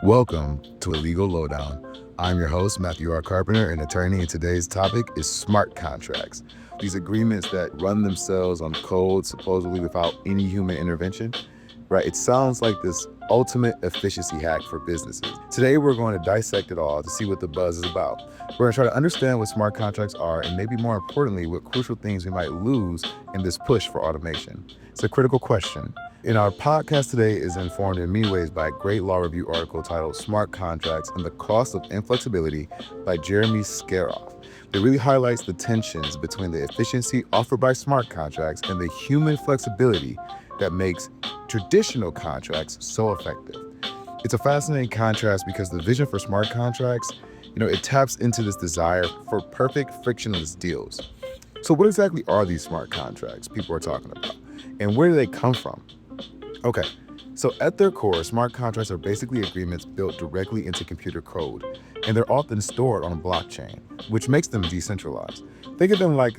Welcome to a Legal Lowdown. I'm your host, Matthew R. Carpenter, an attorney, and today's topic is smart contracts. These agreements that run themselves on code, supposedly without any human intervention, right? It sounds like this ultimate efficiency hack for businesses. Today, we're going to dissect it all to see what the buzz is about. We're going to try to understand what smart contracts are, and maybe more importantly, what crucial things we might lose in this push for automation. It's a critical question. And our podcast today is informed in many ways by a great law review article titled Smart Contracts and the Cost of Inflexibility by Jeremy Scaroff. It really highlights the tensions between the efficiency offered by smart contracts and the human flexibility that makes traditional contracts so effective. It's a fascinating contrast because the vision for smart contracts, it taps into this desire for perfect frictionless deals. So what exactly are these smart contracts people are talking about? And where do they come from? Okay, so at their core, smart contracts are basically agreements built directly into computer code, and they're often stored on a blockchain, which makes them decentralized. Think of them like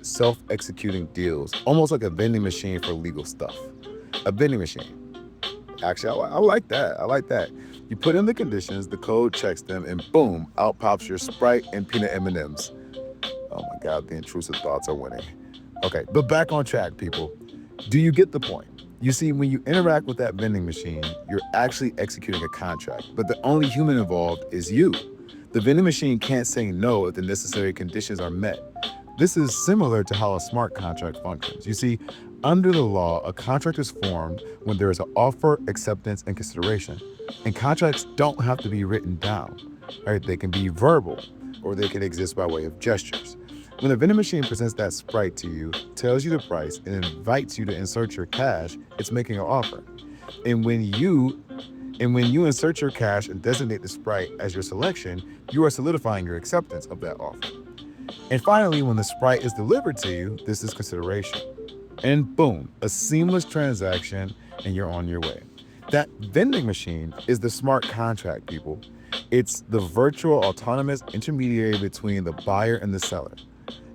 self-executing deals, almost like a vending machine for legal stuff. A vending machine. Actually, I like that. I like that. You put in the conditions, the code checks them, and boom, out pops your Sprite and peanut M&Ms. Oh my God, the intrusive thoughts are winning. Okay, but back on track, people. Do you get the point? You see, when you interact with that vending machine, you're actually executing a contract, but the only human involved is you. The vending machine can't say no if the necessary conditions are met. This is similar to how a smart contract functions. You see, under the law, a contract is formed when there is an offer, acceptance, and consideration. And contracts don't have to be written down, right? They can be verbal, or they can exist by way of gestures. When the vending machine presents that Sprite to you, tells you the price, and invites you to insert your cash, it's making an offer. And when you insert your cash and designate the Sprite as your selection, you are solidifying your acceptance of that offer. And finally, when the Sprite is delivered to you, this is consideration. And boom, a seamless transaction, and you're on your way. That vending machine is the smart contract, people. It's the virtual autonomous intermediary between the buyer and the seller.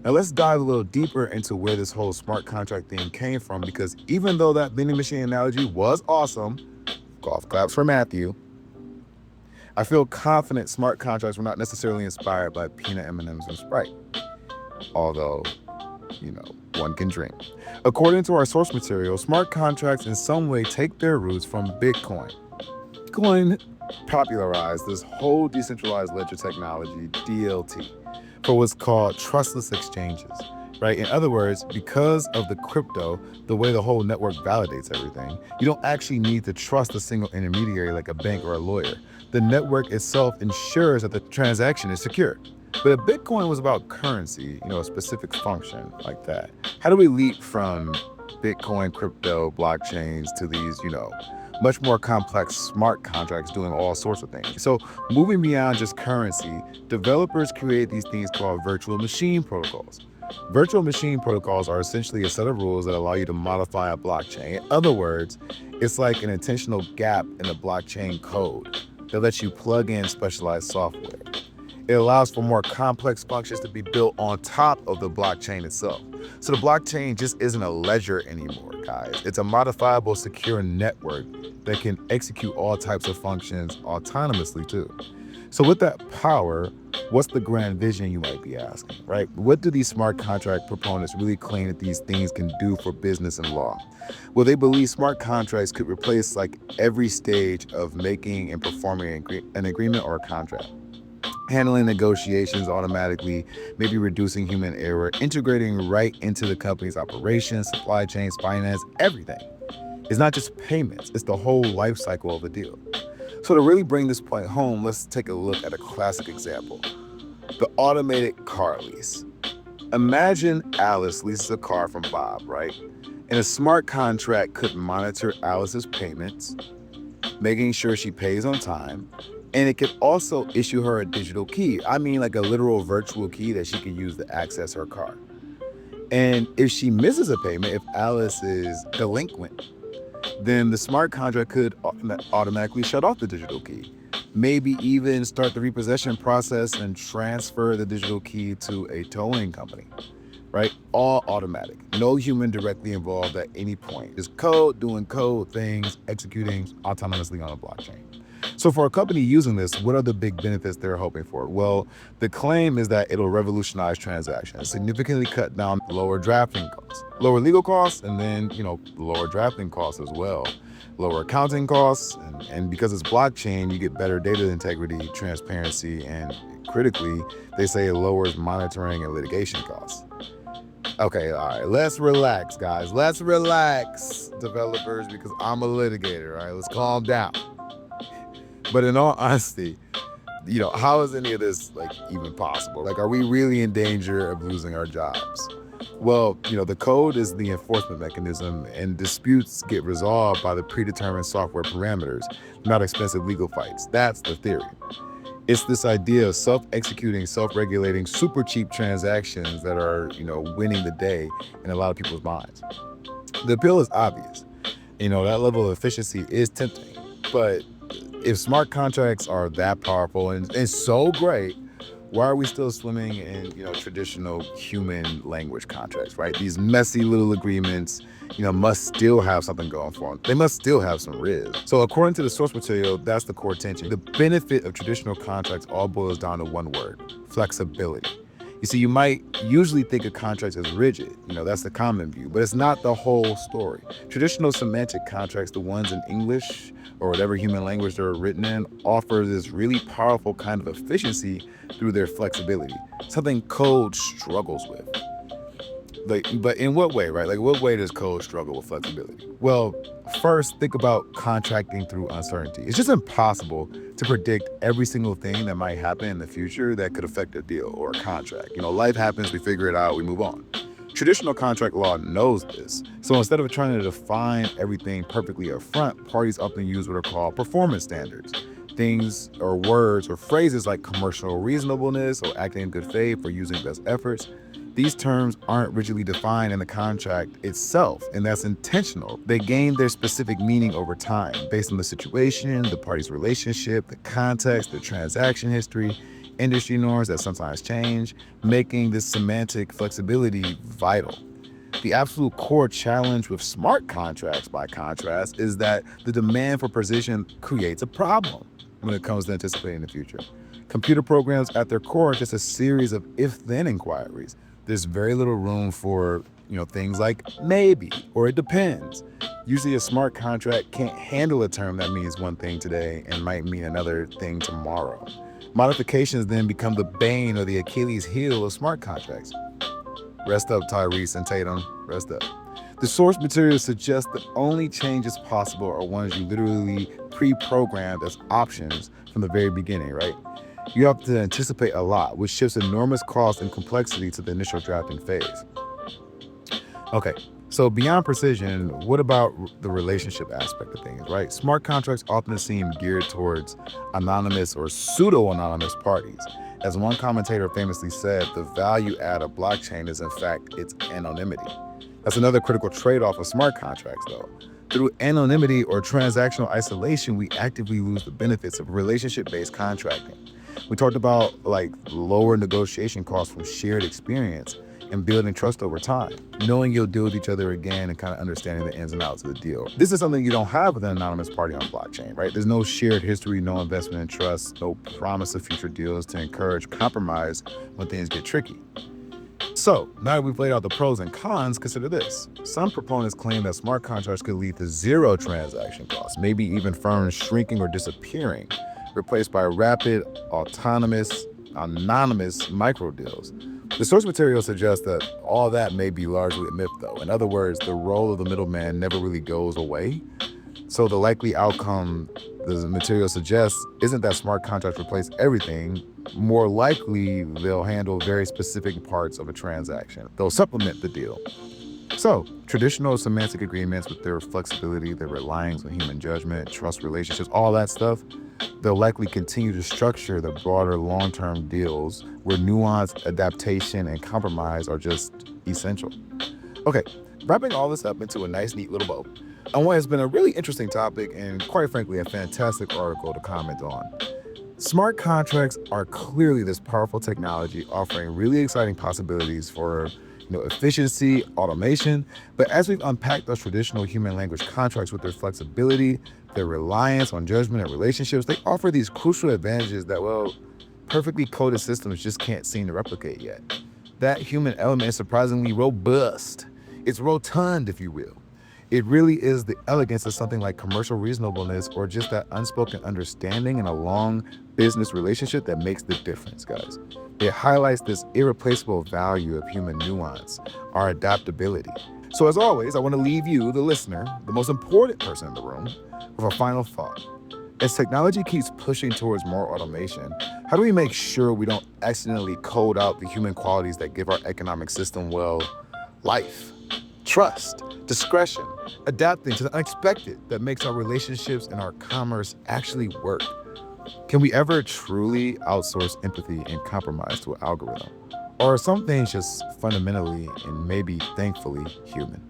Now let's dive a little deeper into where this whole smart contract thing came from, because even though that vending machine analogy was awesome, golf claps for Matthew, I feel confident smart contracts were not necessarily inspired by peanut M&Ms and Sprite. Although, one can dream. According to our source material, smart contracts in some way take their roots from Bitcoin. Bitcoin popularized this whole decentralized ledger technology, DLT, for what's called trustless exchanges, right? In other words, because of the crypto, the way the whole network validates everything, you don't actually need to trust a single intermediary like a bank or a lawyer. The network itself ensures that the transaction is secure. But if Bitcoin was about currency, a specific function like that, how do we leap from Bitcoin, crypto, blockchains to these, much more complex smart contracts doing all sorts of things? So moving beyond just currency, developers create these things called virtual machine protocols. Virtual machine protocols are essentially a set of rules that allow you to modify a blockchain. In other words, it's like an intentional gap in the blockchain code that lets you plug in specialized software. It allows for more complex functions to be built on top of the blockchain itself. So the blockchain just isn't a ledger anymore, guys. It's a modifiable, secure network that can execute all types of functions autonomously too. So with that power, what's the grand vision, you might be asking, right? What do these smart contract proponents really claim that these things can do for business and law? Well, they believe smart contracts could replace like every stage of making and performing an agreement or a contract. Handling negotiations automatically, maybe reducing human error, integrating right into the company's operations, supply chains, finance, everything. It's not just payments, it's the whole life cycle of a deal. So to really bring this point home, let's take a look at a classic example. The automated car lease. Imagine Alice leases a car from Bob, right? And a smart contract could monitor Alice's payments, making sure she pays on time, and it could also issue her a digital key. I mean, like a literal virtual key that she can use to access her car. And if she misses a payment, if Alice is delinquent, then the smart contract could automatically shut off the digital key. Maybe even start the repossession process and transfer the digital key to a towing company, right? All automatic. No human directly involved at any point. Just code, doing code things, executing autonomously on a blockchain. So for a company using this, what are the big benefits they're hoping for? Well, the claim is that it'll revolutionize transactions, significantly cut down lower drafting costs, lower legal costs, and then, lower drafting costs as well, lower accounting costs. And because it's blockchain, you get better data integrity, transparency, and critically, they say it lowers monitoring and litigation costs. Okay, all right, let's relax, guys. Let's relax, developers, because I'm a litigator, all right? Let's calm down. But in all honesty, how is any of this even possible? Are we really in danger of losing our jobs? Well, the code is the enforcement mechanism, and disputes get resolved by the predetermined software parameters, not expensive legal fights. That's the theory. It's this idea of self-executing, self-regulating, super cheap transactions that are, winning the day in a lot of people's minds. The appeal is obvious. That level of efficiency is tempting. But if smart contracts are that powerful and so great, why are we still swimming in, traditional human language contracts, right? These messy little agreements, must still have something going for them. They must still have some riz. So according to the source material, that's the core tension. The benefit of traditional contracts all boils down to one word: flexibility. You see, you might usually think of contracts as rigid, that's the common view, but it's not the whole story. Traditional semantic contracts, the ones in English or whatever human language they're written in, offer this really powerful kind of efficiency through their flexibility, something code struggles with. But in what way, right? What way does code struggle with flexibility? Well, first, think about contracting through uncertainty. It's just impossible to predict every single thing that might happen in the future that could affect a deal or a contract. Life happens, we figure it out, we move on. Traditional contract law knows this. So instead of trying to define everything perfectly up front, parties often use what are called performance standards. Things or words or phrases like commercial reasonableness or acting in good faith or using best efforts. These terms aren't rigidly defined in the contract itself, and that's intentional. They gain their specific meaning over time based on the situation, the party's relationship, the context, the transaction history, industry norms that sometimes change, making this semantic flexibility vital. The absolute core challenge with smart contracts, by contrast, is that the demand for precision creates a problem when it comes to anticipating the future. Computer programs at their core are just a series of if-then inquiries. There's very little room for, things like maybe or it depends. Usually a smart contract can't handle a term that means one thing today and might mean another thing tomorrow. Modifications then become the bane or the Achilles heel of smart contracts. Rest up, Tyrese and Tatum, rest up. The source material suggests the only changes possible are ones you literally pre-programmed as options from the very beginning, right? You have to anticipate a lot, which shifts enormous cost and complexity to the initial drafting phase. Okay, so beyond precision, what about the relationship aspect of things, right? Smart contracts often seem geared towards anonymous or pseudo-anonymous parties. As one commentator famously said, the value add of blockchain is in fact its anonymity. That's another critical trade-off of smart contracts, though. Through anonymity or transactional isolation, we actively lose the benefits of relationship-based contracting. We talked about lower negotiation costs from shared experience and building trust over time, knowing you'll deal with each other again and kind of understanding the ins and outs of the deal. This is something you don't have with an anonymous party on blockchain, right? There's no shared history, no investment in trust, no promise of future deals to encourage compromise when things get tricky. So, now that we've laid out the pros and cons, consider this. Some proponents claim that smart contracts could lead to zero transaction costs, maybe even firms shrinking or disappearing, replaced by rapid, autonomous, anonymous micro deals. The source material suggests that all that may be largely a myth, though. In other words, the role of the middleman never really goes away. So the likely outcome, the material suggests, isn't that smart contracts replace everything. More likely, they'll handle very specific parts of a transaction. They'll supplement the deal. So, traditional semantic agreements with their flexibility, their reliance on human judgment, trust relationships, all that stuff, they'll likely continue to structure the broader long-term deals where nuance, adaptation, and compromise are just essential. Okay, wrapping all this up into a nice, neat little bow, on what has been a really interesting topic and, quite frankly, a fantastic article to comment on. Smart contracts are clearly this powerful technology offering really exciting possibilities for efficiency, automation. But as we've unpacked those traditional human language contracts with their flexibility, their reliance on judgment and relationships, they offer these crucial advantages that, well, perfectly coded systems just can't seem to replicate yet. That human element is surprisingly robust. It's rotund, if you will. It really is the elegance of something like commercial reasonableness or just that unspoken understanding in a long business relationship that makes the difference, guys. It highlights this irreplaceable value of human nuance, our adaptability. So as always, I want to leave you, the listener, the most important person in the room, with a final thought. As technology keeps pushing towards more automation, how do we make sure we don't accidentally code out the human qualities that give our economic system, well, life, trust, discretion, adapting to the unexpected that makes our relationships and our commerce actually work? Can we ever truly outsource empathy and compromise to an algorithm? Or are some things just fundamentally and maybe thankfully human?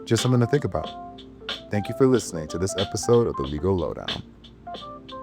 Just something to think about. Thank you for listening to this episode of The Legal Lowdown.